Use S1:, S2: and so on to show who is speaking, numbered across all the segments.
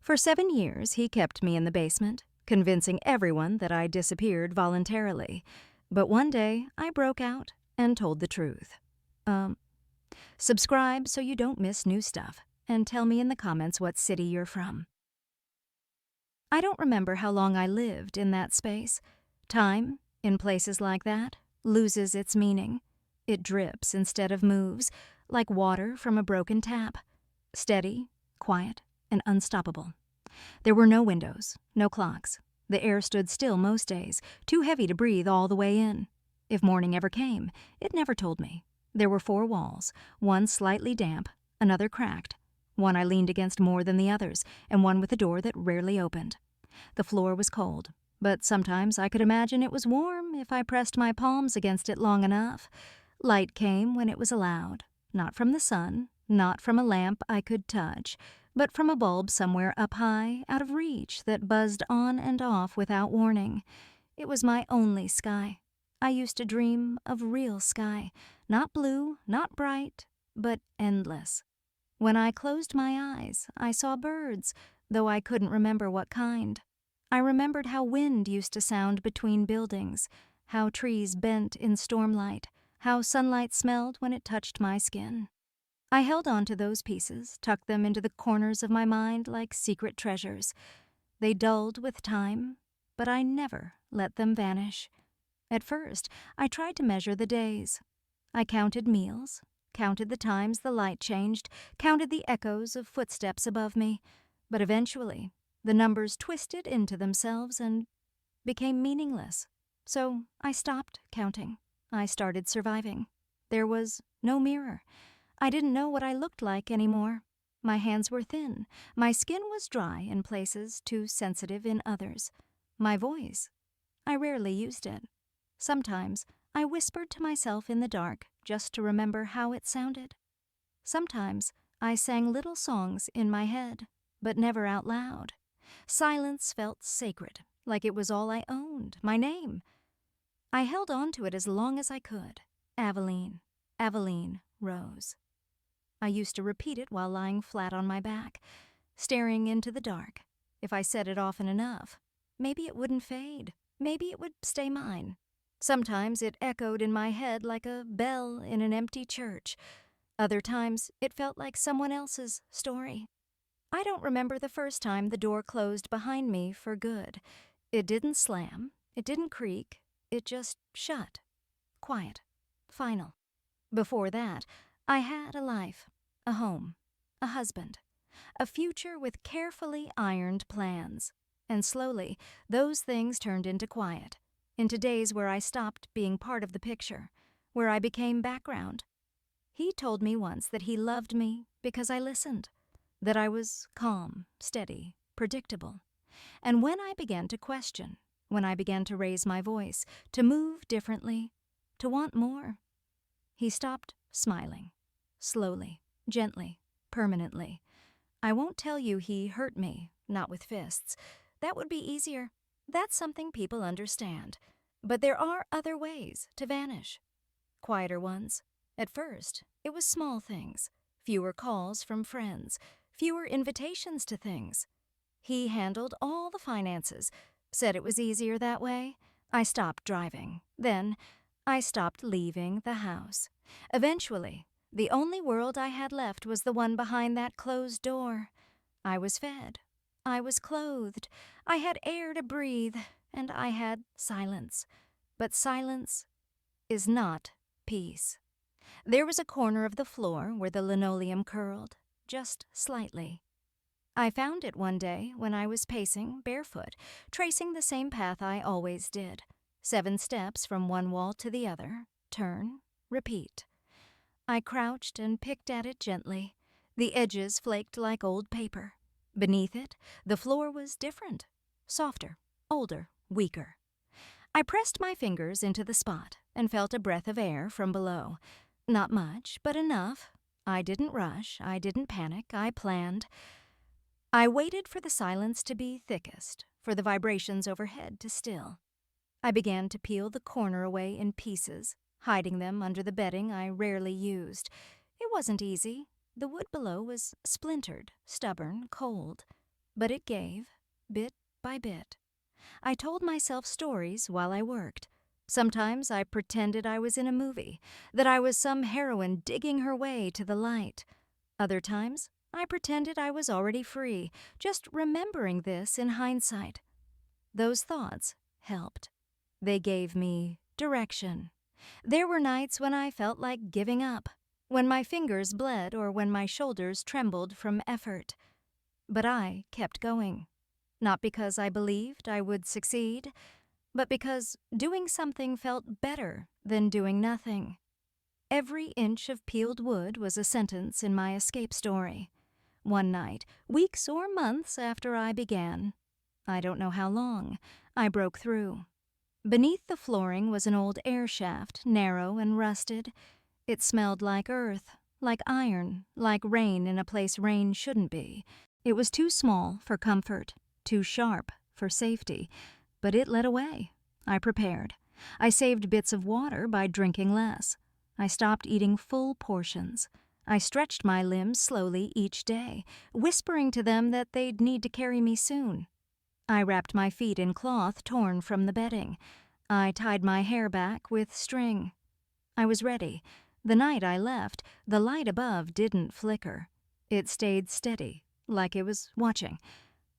S1: For 7 years, he kept me in the basement, convincing everyone that I disappeared voluntarily. But one day, I broke out and told the truth. Um, Subscribe so you don't miss new stuff, and tell me in the comments what city you're from. I don't remember how long I lived in that space. Time, in places like that, loses its meaning. It drips instead of moves, like water from a broken tap. Steady, quiet, and unstoppable. There were no windows, no clocks. The air stood still most days, too heavy to breathe all the way in. If morning ever came, it never told me. There were 4 walls, one slightly damp, another cracked. One I leaned against more than the others, and one with a door that rarely opened. The floor was cold, but sometimes I could imagine it was warm if I pressed my palms against it long enough. Light came when it was allowed, not from the sun, not from a lamp I could touch, but from a bulb somewhere up high, out of reach, that buzzed on and off without warning. It was my only sky. I used to dream of real sky, not blue, not bright, but endless. When I closed my eyes, I saw birds, though I couldn't remember what kind. I remembered how wind used to sound between buildings, how trees bent in stormlight, how sunlight smelled when it touched my skin. I held on to those pieces, tucked them into the corners of my mind like secret treasures. They dulled with time, but I never let them vanish. At first, I tried to measure the days. I counted meals, counted the times the light changed, counted the echoes of footsteps above me. But eventually, the numbers twisted into themselves and became meaningless. So I stopped counting. I started surviving. There was no mirror. I didn't know what I looked like anymore. My hands were thin. My skin was dry in places, too sensitive in others. My voice, I rarely used it. Sometimes I whispered to myself in the dark just to remember how it sounded. Sometimes I sang little songs in my head, but never out loud. Silence felt sacred, like it was all I owned, my name. I held on to it as long as I could. Aveline, Aveline Rose. I used to repeat it while lying flat on my back, staring into the dark. If I said it often enough, maybe it wouldn't fade. Maybe it would stay mine. Sometimes it echoed in my head like a bell in an empty church. Other times it felt like someone else's story. I don't remember the first time the door closed behind me for good. It didn't slam. It didn't creak. It just shut. Quiet. Final. Before that, I had a life, a home, a husband, a future with carefully ironed plans. And slowly, those things turned into quiet, into days where I stopped being part of the picture, where I became background. He told me once that he loved me because I listened, that I was calm, steady, predictable. And when I began to question, when I began to raise my voice, to move differently, to want more, he stopped smiling. Slowly, gently, permanently. I won't tell you he hurt me, not with fists. That would be easier. That's something people understand. But there are other ways to vanish. Quieter ones. At first, it was small things. Fewer calls from friends. Fewer invitations to things. He handled all the finances. Said it was easier that way. I stopped driving. Then, I stopped leaving the house. Eventually, the only world I had left was the one behind that closed door. I was fed. I was clothed. I had air to breathe, and I had silence. But silence is not peace. There was a corner of the floor where the linoleum curled, just slightly. I found it one day when I was pacing barefoot, tracing the same path I always did. 7 steps from one wall to the other, turn, repeat. I crouched and picked at it gently. The edges flaked like old paper. Beneath it, the floor was different, softer, older, weaker. I pressed my fingers into the spot and felt a breath of air from below. Not much, but enough. I didn't rush, I didn't panic, I planned. I waited for the silence to be thickest, for the vibrations overhead to still. I began to peel the corner away in pieces, hiding them under the bedding I rarely used. It wasn't easy. The wood below was splintered, stubborn, cold. But it gave, bit by bit. I told myself stories while I worked. Sometimes I pretended I was in a movie, that I was some heroine digging her way to the light. Other times, I pretended I was already free, just remembering this in hindsight. Those thoughts helped. They gave me direction. There were nights when I felt like giving up, when my fingers bled or when my shoulders trembled from effort. But I kept going. Not because I believed I would succeed, but because doing something felt better than doing nothing. Every inch of peeled wood was a sentence in my escape story. One night, weeks or months after I began, I don't know how long, I broke through. Beneath the flooring was an old air shaft, narrow and rusted. It smelled like earth, like iron, like rain in a place rain shouldn't be. It was too small for comfort, too sharp for safety, but it led away. I prepared. I saved bits of water by drinking less. I stopped eating full portions. I stretched my limbs slowly each day, whispering to them that they'd need to carry me soon. I wrapped my feet in cloth torn from the bedding. I tied my hair back with string. I was ready. The night I left, the light above didn't flicker. It stayed steady, like it was watching.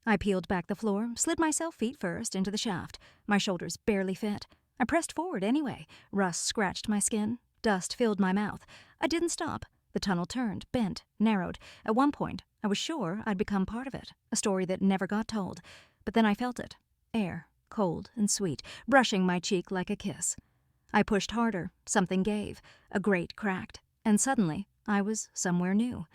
S1: I peeled back the floor, slid myself feet first into the shaft. My shoulders barely fit. I pressed forward anyway. Rust scratched my skin. Dust filled my mouth. I didn't stop. The tunnel turned, bent, narrowed. At one point, I was sure I'd become part of it, a story that never got told. But then I felt it. Air, cold and sweet, brushing my cheek like a kiss. I pushed harder. Something gave. A grate cracked. And suddenly, I was somewhere new.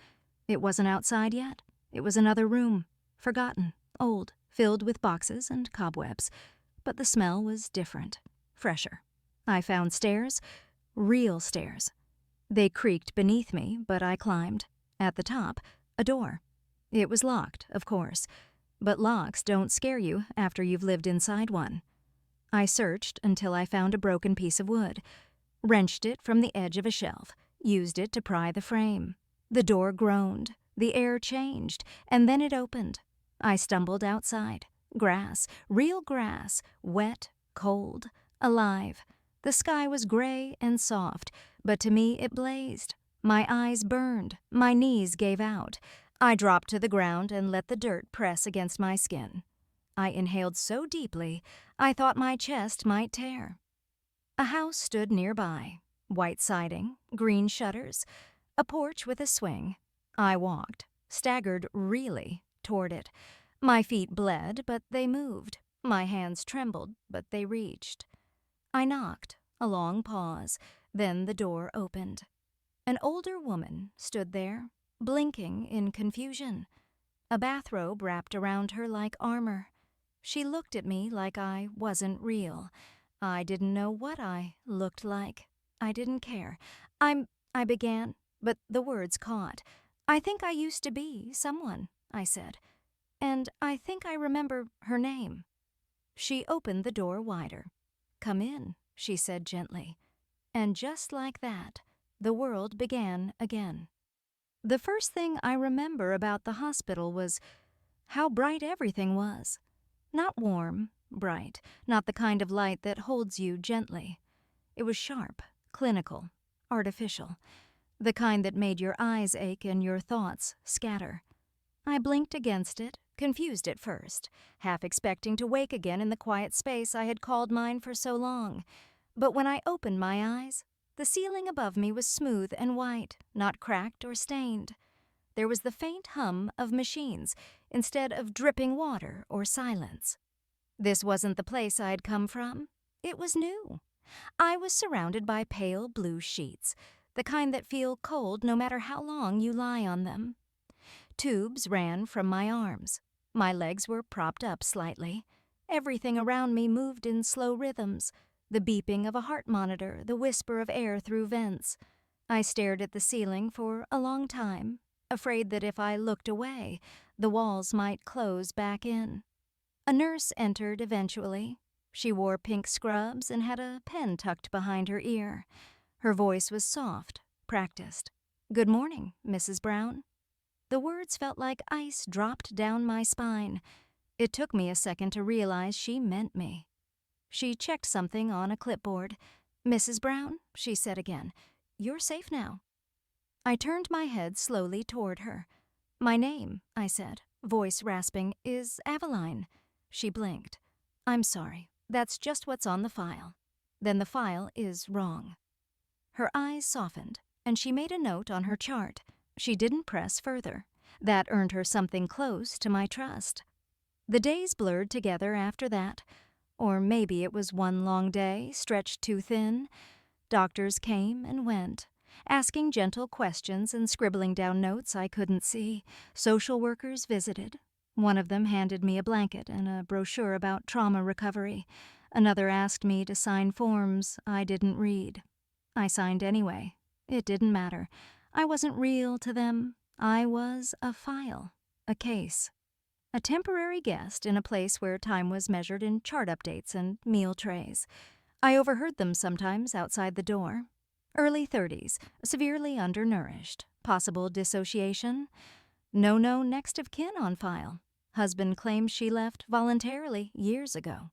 S1: It wasn't outside yet. It was another room. Forgotten, old, filled with boxes and cobwebs. But the smell was different, fresher. I found stairs. Real stairs. They creaked beneath me, but I climbed. At the top, a door. It was locked, of course. But locks don't scare you after you've lived inside one. I searched until I found a broken piece of wood, wrenched it from the edge of a shelf, used it to pry the frame. The door groaned, the air changed, and then it opened. I stumbled outside. Grass, real grass, wet, cold, alive. The sky was gray and soft, but to me it blazed. My eyes burned, my knees gave out. I dropped to the ground and let the dirt press against my skin. I inhaled so deeply, I thought my chest might tear. A house stood nearby, white siding, green shutters, a porch with a swing. I walked, staggered really, toward it. My feet bled, but they moved. My hands trembled, but they reached. I knocked, a long pause, then the door opened. An older woman stood there, blinking in confusion. A bathrobe wrapped around her like armor. She looked at me like I wasn't real. I didn't know what I looked like. I didn't care. I began, but the words caught. I think I used to be someone, I said. And I think I remember her name. She opened the door wider. Come in, she said gently. And just like that, the world began again. The first thing I remember about the hospital was how bright everything was. Not warm, bright, not the kind of light that holds you gently. It was sharp, clinical, artificial, the kind that made your eyes ache and your thoughts scatter. I blinked against it, confused at first, half expecting to wake again in the quiet space I had called mine for so long. But when I opened my eyes, the ceiling above me was smooth and white, not cracked or stained. There was the faint hum of machines instead of dripping water or silence. This wasn't the place I had come from. It was new. I was surrounded by pale blue sheets, the kind that feel cold no matter how long you lie on them. Tubes ran from my arms. My legs were propped up slightly. Everything around me moved in slow rhythms, the beeping of a heart monitor, the whisper of air through vents. I stared at the ceiling for a long time, afraid that if I looked away, the walls might close back in. A nurse entered eventually. She wore pink scrubs and had a pen tucked behind her ear. Her voice was soft, practiced. "Good morning, Mrs. Brown." The words felt like ice dropped down my spine. It took me a second to realize she meant me. She checked something on a clipboard. "Mrs. Brown," she said again, "you're safe now." I turned my head slowly toward her. "My name," I said, voice rasping, "is Aveline." She blinked. "I'm sorry. That's just what's on the file." "Then the file is wrong." Her eyes softened, and she made a note on her chart. She didn't press further. That earned her something close to my trust. The days blurred together after that. Or maybe it was one long day, stretched too thin. Doctors came and went, asking gentle questions and scribbling down notes I couldn't see. Social workers visited. One of them handed me a blanket and a brochure about trauma recovery. Another asked me to sign forms I didn't read. I signed anyway. It didn't matter. I wasn't real to them. I was a file, a case. A temporary guest in a place where time was measured in chart updates and meal trays. I overheard them sometimes outside the door. Early 30s, severely undernourished, possible dissociation. No next of kin on file. Husband claims she left voluntarily years ago.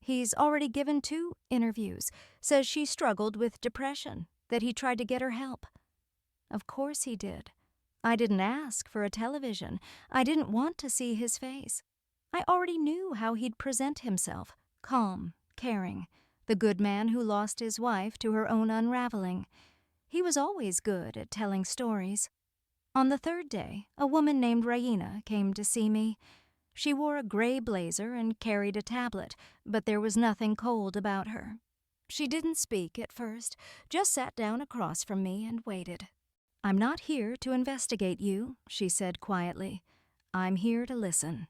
S1: He's already given 2 interviews, says she struggled with depression, that he tried to get her help. Of course he did. I didn't ask for a television. I didn't want to see his face. I already knew how he'd present himself, calm, caring, the good man who lost his wife to her own unraveling. He was always good at telling stories. On the 3rd day, a woman named Raina came to see me. She wore a gray blazer and carried a tablet, but there was nothing cold about her. She didn't speak at first, just sat down across from me and waited. "I'm not here to investigate you," she said quietly. "I'm here to listen."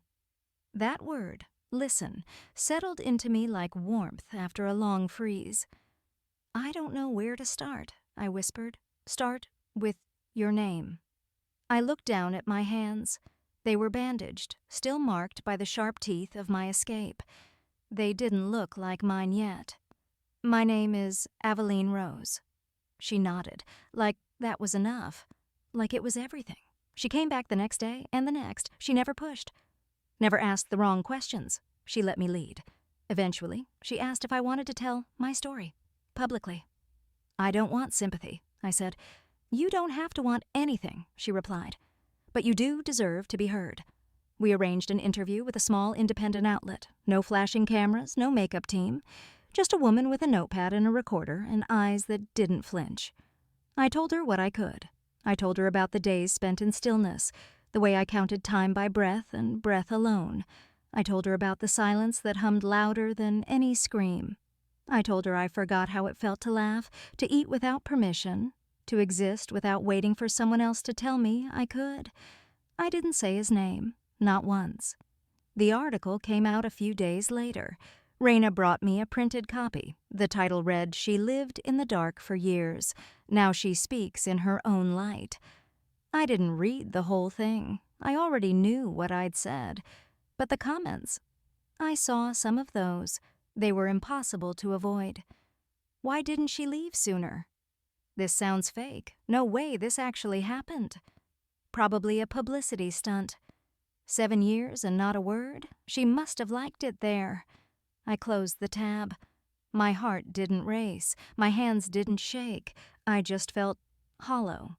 S1: That word, listen, settled into me like warmth after a long freeze. "I don't know where to start," I whispered. "Start with your name." I looked down at my hands. They were bandaged, still marked by the sharp teeth of my escape. They didn't look like mine yet. "My name is Aveline Rose." She nodded, like that was enough, like it was everything. She came back the next day and the next. She never pushed, never asked the wrong questions. She let me lead. Eventually, she asked if I wanted to tell my story, publicly. "I don't want sympathy," I said. "You don't have to want anything," she replied. "But you do deserve to be heard." We arranged an interview with a small independent outlet. No flashing cameras, no makeup team. Just a woman with a notepad and a recorder and eyes that didn't flinch. I told her what I could. I told her about the days spent in stillness, the way I counted time by breath and breath alone. I told her about the silence that hummed louder than any scream. I told her I forgot how it felt to laugh, to eat without permission, to exist without waiting for someone else to tell me I could. I didn't say his name, not once. The article came out a few days later. Raina brought me a printed copy. The title read, "She lived in the dark for years. Now she speaks in her own light." I didn't read the whole thing. I already knew what I'd said. But the comments, I saw some of those. They were impossible to avoid. Why didn't she leave sooner? This sounds fake. No way this actually happened. Probably a publicity stunt. 7 years and not a word? She must have liked it there. I closed the tab. My heart didn't race. My hands didn't shake. I just felt hollow.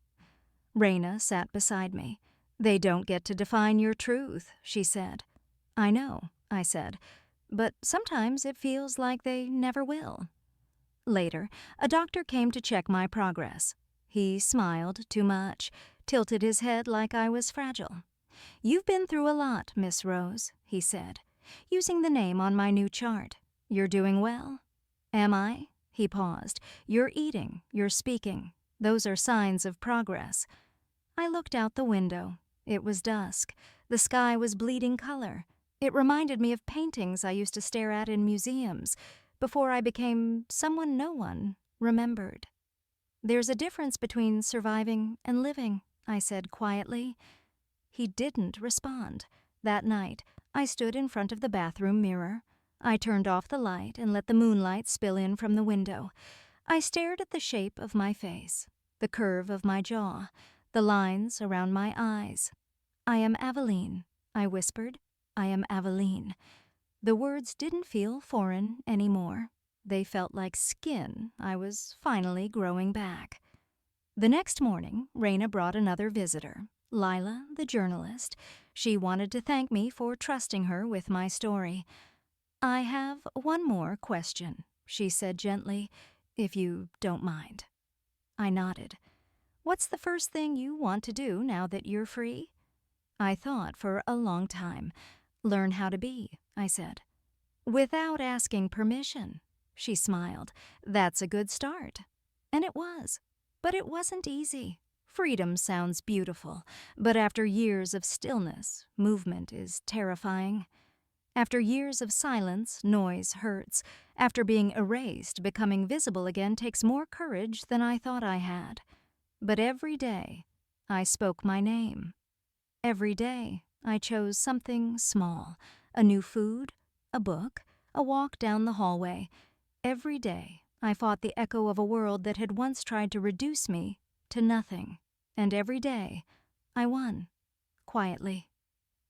S1: Raina sat beside me. "They don't get to define your truth," she said. "I know," I said, "but sometimes it feels like they never will." Later, a doctor came to check my progress. He smiled too much, tilted his head like I was fragile. "You've been through a lot, Miss Rose," he said, using the name on my new chart. "You're doing well." "Am I?" He paused. "You're eating, you're speaking. Those are signs of progress." I looked out the window. It was dusk. The sky was bleeding color. It reminded me of paintings I used to stare at in museums before I became someone no one remembered. "There's a difference between surviving and living," I said quietly. He didn't respond. That night, I stood in front of the bathroom mirror. I turned off the light and let the moonlight spill in from the window. I stared at the shape of my face, the curve of my jaw, the lines around my eyes. "I am Aveline," I whispered. "I am Aveline." The words didn't feel foreign anymore. They felt like skin I was finally growing back. The next morning, Raina brought another visitor, Lila, the journalist. She wanted to thank me for trusting her with my story. "I have one more question," she said gently, "if you don't mind." I nodded. "What's the first thing you want to do now that you're free?" I thought for a long time. "Learn how to be," I said. "Without asking permission," she smiled. "That's a good start." And it was. But it wasn't easy. Freedom sounds beautiful, but after years of stillness, movement is terrifying. After years of silence, noise hurts. After being erased, becoming visible again takes more courage than I thought I had. But every day, I spoke my name. Every day, I chose something small, a new food, a book, a walk down the hallway. Every day, I fought the echo of a world that had once tried to reduce me to nothing. And every day, I won. Quietly.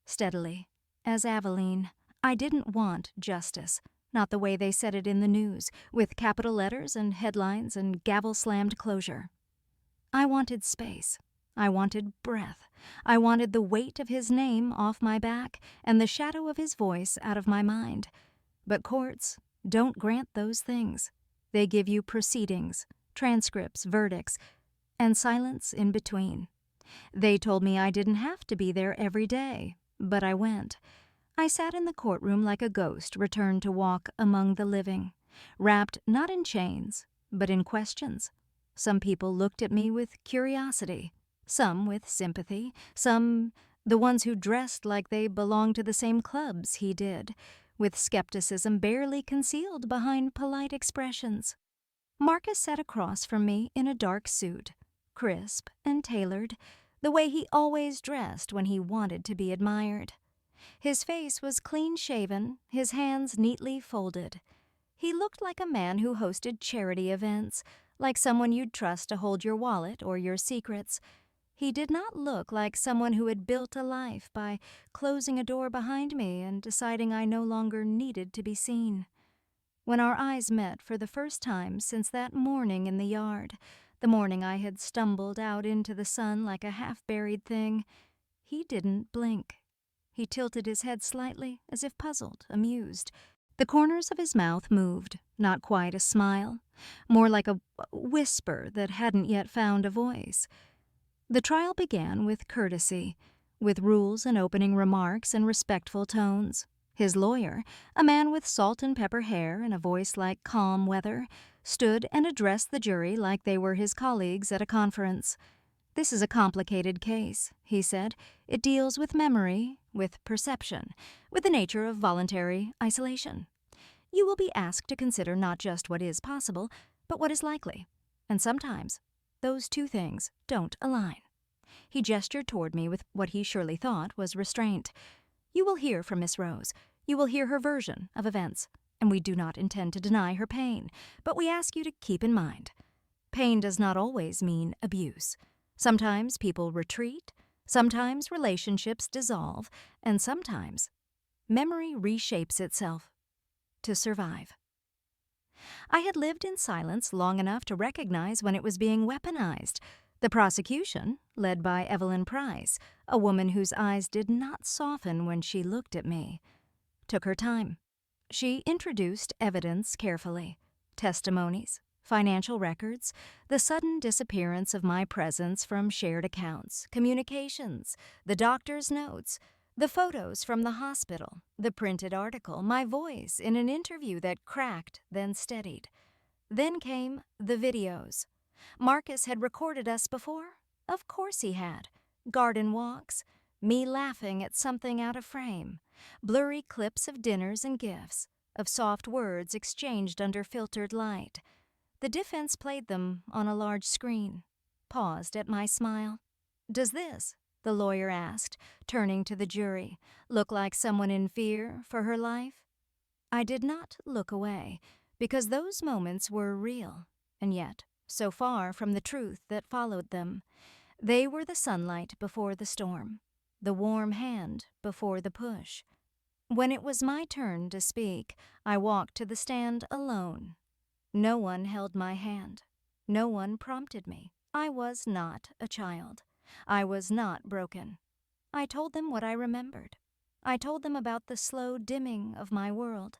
S1: Steadily. As Aveline. I didn't want justice. Not the way they said it in the news, with capital letters and headlines and gavel-slammed closure. I wanted space. I wanted breath. I wanted the weight of his name off my back and the shadow of his voice out of my mind. But courts don't grant those things. They give you proceedings, transcripts, verdicts, and silence in between. They told me I didn't have to be there every day, but I went. I sat in the courtroom like a ghost returned to walk among the living, wrapped not in chains, but in questions. Some people looked at me with curiosity, some with sympathy, some, the ones who dressed like they belonged to the same clubs he did, with skepticism barely concealed behind polite expressions. Marcus sat across from me in a dark suit, crisp and tailored, the way he always dressed when he wanted to be admired. His face was clean-shaven, his hands neatly folded. He looked like a man who hosted charity events, like someone you'd trust to hold your wallet or your secrets. He did not look like someone who had built a life by closing a door behind me and deciding I no longer needed to be seen. When our eyes met for the first time since that morning in the yard, the morning I had stumbled out into the sun like a half-buried thing, he didn't blink. He tilted his head slightly, as if puzzled, amused. The corners of his mouth moved, not quite a smile, more like a whisper that hadn't yet found a voice. The trial began with courtesy, with rules and opening remarks and respectful tones. His lawyer, a man with salt and pepper hair and a voice like calm weather, stood and addressed the jury like they were his colleagues at a conference. "This is a complicated case," he said. "It deals with memory, with perception, with the nature of voluntary isolation. You will be asked to consider not just what is possible, but what is likely. And sometimes those two things don't align." He gestured toward me with what he surely thought was restraint. "You will hear from Miss Rose. You will hear her version of events. And we do not intend to deny her pain, but we ask you to keep in mind, pain does not always mean abuse. Sometimes people retreat, sometimes relationships dissolve, and sometimes memory reshapes itself to survive." I had lived in silence long enough to recognize when it was being weaponized. The prosecution, led by Evelyn Price, a woman whose eyes did not soften when she looked at me, took her time. She introduced evidence carefully, testimonies, financial records, the sudden disappearance of my presence from shared accounts, communications, the doctor's notes, the photos from the hospital, the printed article, my voice in an interview that cracked, then steadied. Then came the videos. Marcus had recorded us before? Of course he had. Garden walks, me laughing at something out of frame, blurry clips of dinners and gifts, of soft words exchanged under filtered light. The defense played them on a large screen, paused at my smile. "Does this," the lawyer asked, turning to the jury, "look like someone in fear for her life?" I did not look away, because those moments were real, and yet so far from the truth that followed them. They were the sunlight before the storm, the warm hand before the push. When it was my turn to speak, I walked to the stand alone. No one held my hand. No one prompted me. I was not a child. I was not broken. I told them what I remembered. I told them about the slow dimming of my world,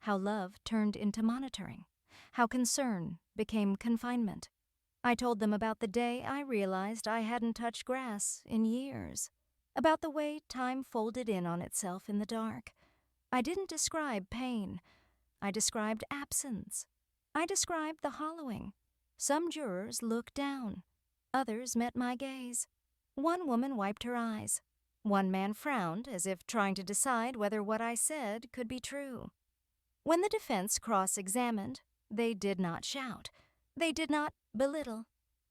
S1: how love turned into monitoring, how concern became confinement. I told them about the day I realized I hadn't touched grass in years, about the way time folded in on itself in the dark. I didn't describe pain. I described absence. I described the hollowing. Some jurors looked down. Others met my gaze. One woman wiped her eyes. One man frowned as if trying to decide whether what I said could be true. When the defense cross-examined, they did not shout. They did not belittle.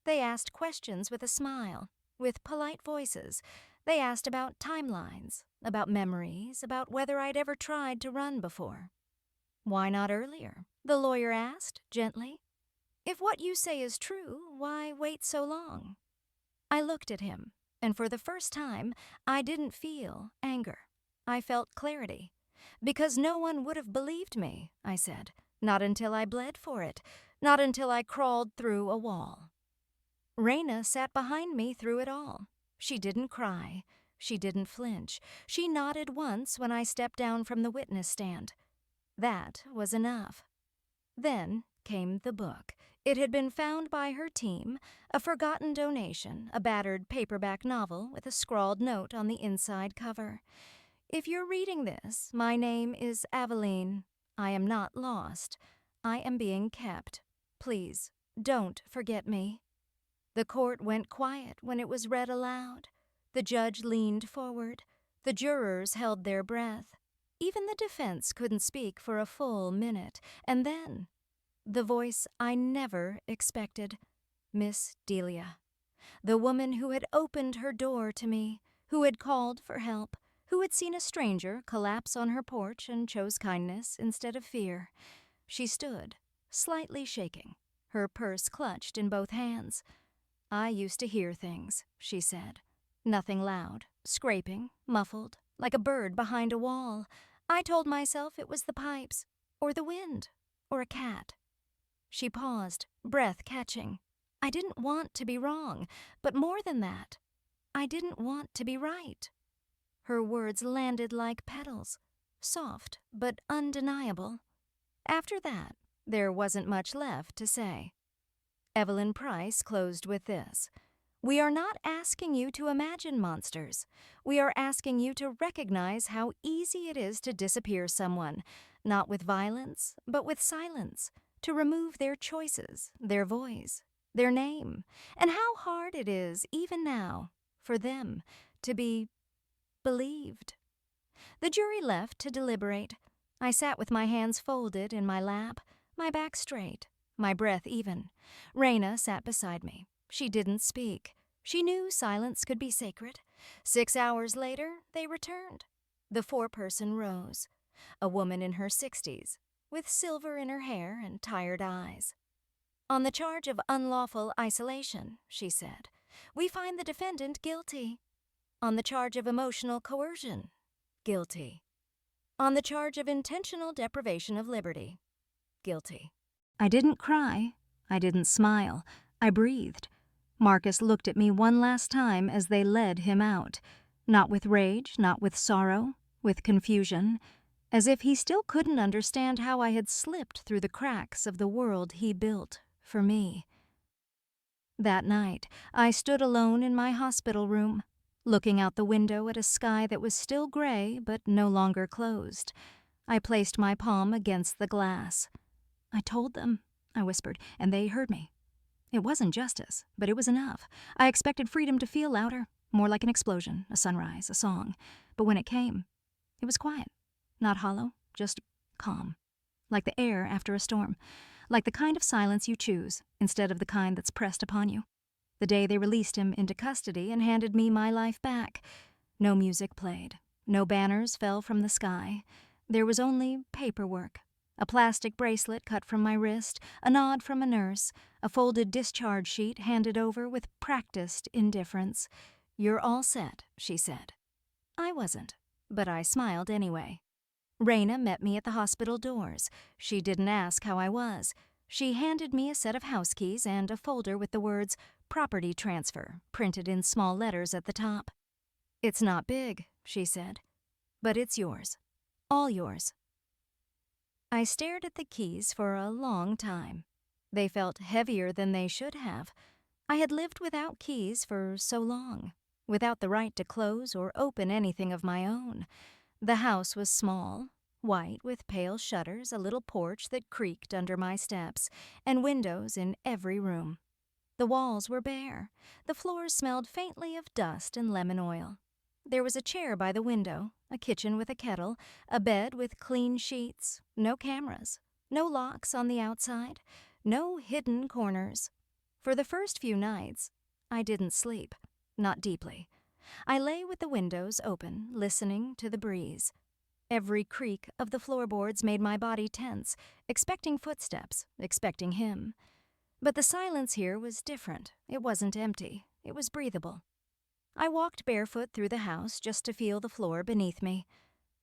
S1: They asked questions with a smile, with polite voices. They asked about timelines, about memories, about whether I'd ever tried to run before. "Why not earlier?" the lawyer asked, gently. "If what you say is true, why wait so long?" I looked at him, and for the first time, I didn't feel anger. I felt clarity. "Because no one would have believed me," I said. "Not until I bled for it. Not until I crawled through a wall." Raina sat behind me through it all. She didn't cry. She didn't flinch. She nodded once when I stepped down from the witness stand. That was enough. Then came the book. It had been found by her team, a forgotten donation, a battered paperback novel with a scrawled note on the inside cover. "If you're reading this, my name is Aveline. I am not lost. I am being kept. Please, don't forget me." The court went quiet when it was read aloud. The judge leaned forward. The jurors held their breath. Even the defense couldn't speak for a full minute. And then, the voice I never expected. Miss Delia. The woman who had opened her door to me, who had called for help, who had seen a stranger collapse on her porch and chose kindness instead of fear. She stood, slightly shaking, her purse clutched in both hands. "I used to hear things," she said. "Nothing loud, scraping, muffled, like a bird behind a wall. I told myself it was the pipes, or the wind, or a cat." She paused, breath catching. I didn't want to be wrong, but more than that, I didn't want to be right. Her words landed like petals, soft but undeniable. After that, there wasn't much left to say. Evelyn Price closed with this: "We are not asking you to imagine monsters. We are asking you to recognize how easy it is to disappear someone, not with violence, but with silence, to remove their choices, their voice, their name, and how hard it is, even now, for them to be believed." The jury left to deliberate. I sat with my hands folded in my lap, my back straight, my breath even. Raina sat beside me. She didn't speak. She knew silence could be sacred. 6 hours later, they returned. The foreperson rose. A woman in her 60s, with silver in her hair and tired eyes. "On the charge of unlawful isolation," she said, "we find the defendant guilty. On the charge of emotional coercion, guilty. On the charge of intentional deprivation of liberty, guilty." I didn't cry. I didn't smile. I breathed. Marcus looked at me one last time as they led him out, not with rage, not with sorrow, with confusion, as if he still couldn't understand how I had slipped through the cracks of the world he built for me. That night, I stood alone in my hospital room, looking out the window at a sky that was still gray but no longer closed. I placed my palm against the glass. "I told them," I whispered, "and they heard me. It wasn't justice, but it was enough. I expected freedom to feel louder, more like an explosion, a sunrise, a song. But when it came, it was quiet, not hollow, just calm, like the air after a storm, like the kind of silence you choose instead of the kind that's pressed upon you. The day they released him into custody and handed me my life back, no music played, no banners fell from the sky. There was only paperwork, A plastic bracelet cut from my wrist, a nod from a nurse, a folded discharge sheet handed over with practiced indifference. "You're all set," she said. I wasn't, but I smiled anyway. Raina met me at the hospital doors. She didn't ask how I was. She handed me a set of house keys and a folder with the words "property transfer" printed in small letters at the top. "It's not big," she said, "but it's yours. All yours." I stared at the keys for a long time. They felt heavier than they should have. I had lived without keys for so long, without the right to close or open anything of my own. The house was small, white with pale shutters, a little porch that creaked under my steps, and windows in every room. The walls were bare. The floors smelled faintly of dust and lemon oil. There was a chair by the window, a kitchen with a kettle, a bed with clean sheets, no cameras, no locks on the outside, no hidden corners. For the first few nights, I didn't sleep, not deeply. I lay with the windows open, listening to the breeze. Every creak of the floorboards made my body tense, expecting footsteps, expecting him. But the silence here was different. It wasn't empty. It was breathable. I walked barefoot through the house just to feel the floor beneath me.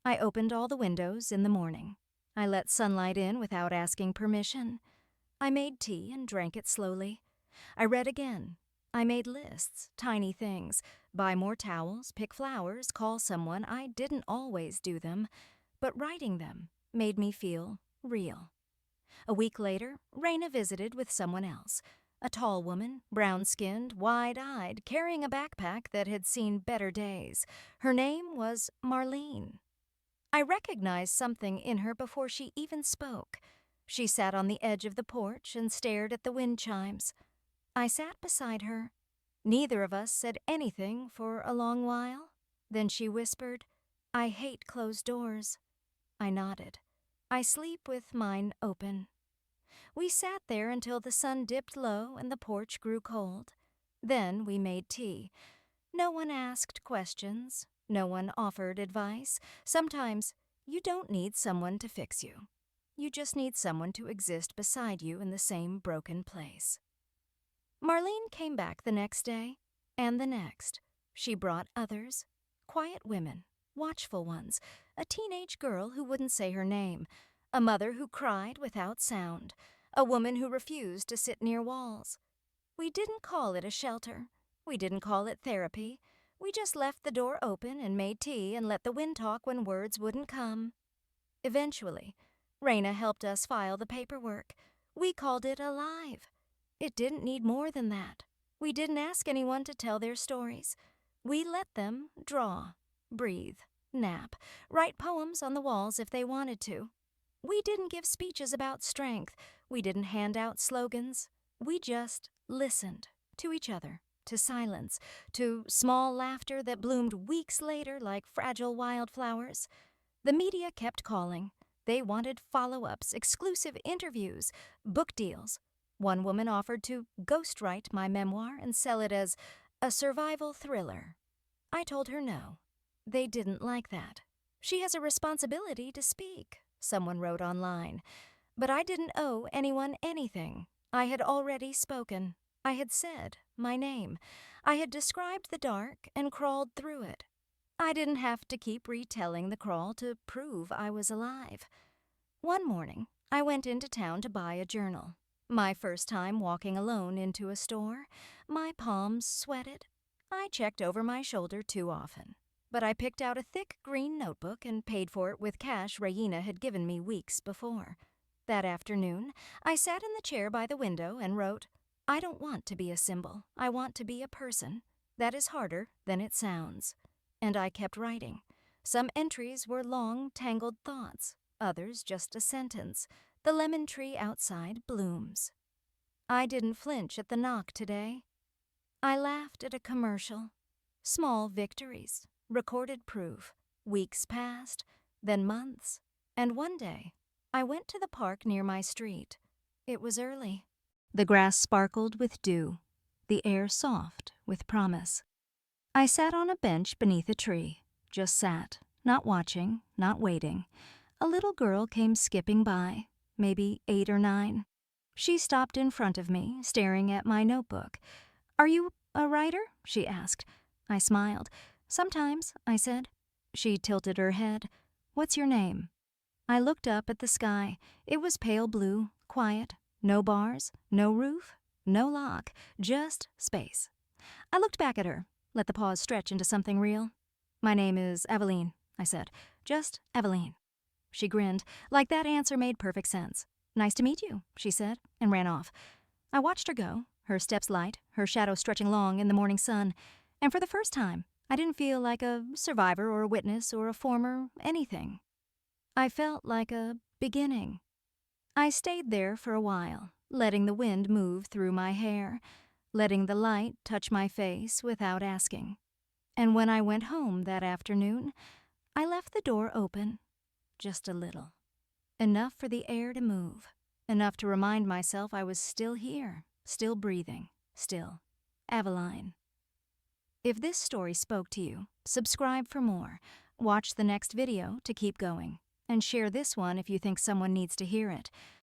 S1: I opened all the windows in the morning. I let sunlight in without asking permission. I made tea and drank it slowly. I read again. I made lists, tiny things, buy more towels, pick flowers, call someone. I didn't always do them, but writing them made me feel real. A week later, Raina visited with someone else. A tall woman, brown-skinned, wide-eyed, carrying a backpack that had seen better days. Her name was Marlene. I recognized something in her before she even spoke. She sat on the edge of the porch and stared at the wind chimes. I sat beside her. Neither of us said anything for a long while. Then she whispered, "I hate closed doors." I nodded. "I sleep with mine open." We sat there until the sun dipped low and the porch grew cold. Then we made tea. No one asked questions. No one offered advice. Sometimes you don't need someone to fix you. You just need someone to exist beside you in the same broken place. Marlene came back the next day, and the next. She brought others, quiet women, watchful ones, a teenage girl who wouldn't say her name, a mother who cried without sound, a woman who refused to sit near walls. We didn't call it a shelter. We didn't call it therapy. We just left the door open and made tea and let the wind talk when words wouldn't come. Eventually, Raina helped us file the paperwork. We called it alive. It didn't need more than that. We didn't ask anyone to tell their stories. We let them draw, breathe, nap, write poems on the walls if they wanted to. We didn't give speeches about strength. We didn't hand out slogans. We just listened to each other, to silence, to small laughter that bloomed weeks later like fragile wildflowers. The media kept calling. They wanted follow-ups, exclusive interviews, book deals. One woman offered to ghostwrite my memoir and sell it as a survival thriller. I told her no. They didn't like that. "She has a responsibility to speak," someone wrote online. But I didn't owe anyone anything. I had already spoken. I had said my name. I had described the dark and crawled through it. I didn't have to keep retelling the crawl to prove I was alive. One morning, I went into town to buy a journal. My first time walking alone into a store. My palms sweated. I checked over my shoulder too often. But I picked out a thick green notebook and paid for it with cash Raina had given me weeks before. That afternoon, I sat in the chair by the window and wrote, "I don't want to be a symbol. I want to be a person. That is harder than it sounds." And I kept writing. Some entries were long, tangled thoughts. Others just a sentence. "The lemon tree outside blooms." I didn't flinch at the knock today. I laughed at a commercial. Small victories. Recorded proof. Weeks passed, then months, and one day, I went to the park near my street. It was early. The grass sparkled with dew, the air soft with promise. I sat on a bench beneath a tree, just sat, not watching, not waiting. A little girl came skipping by, maybe 8 or 9. She stopped in front of me, staring at my notebook. "Are you a writer?" she asked. I smiled. "Sometimes," I said. She tilted her head. "What's your name?" I looked up at the sky. It was pale blue, quiet, no bars, no roof, no lock, just space. I looked back at her, let the pause stretch into something real. "My name is Eveline," I said. "Just Eveline." She grinned, like that answer made perfect sense. "Nice to meet you," she said, and ran off. I watched her go, her steps light, her shadow stretching long in the morning sun, and for the first time, I didn't feel like a survivor or a witness or a former anything. I felt like a beginning. I stayed there for a while, letting the wind move through my hair, letting the light touch my face without asking. And when I went home that afternoon, I left the door open, just a little. Enough for the air to move, enough to remind myself I was still here, still breathing, still Eveline. If this story spoke to you, subscribe for more, watch the next video to keep going, and share this one if you think someone needs to hear it.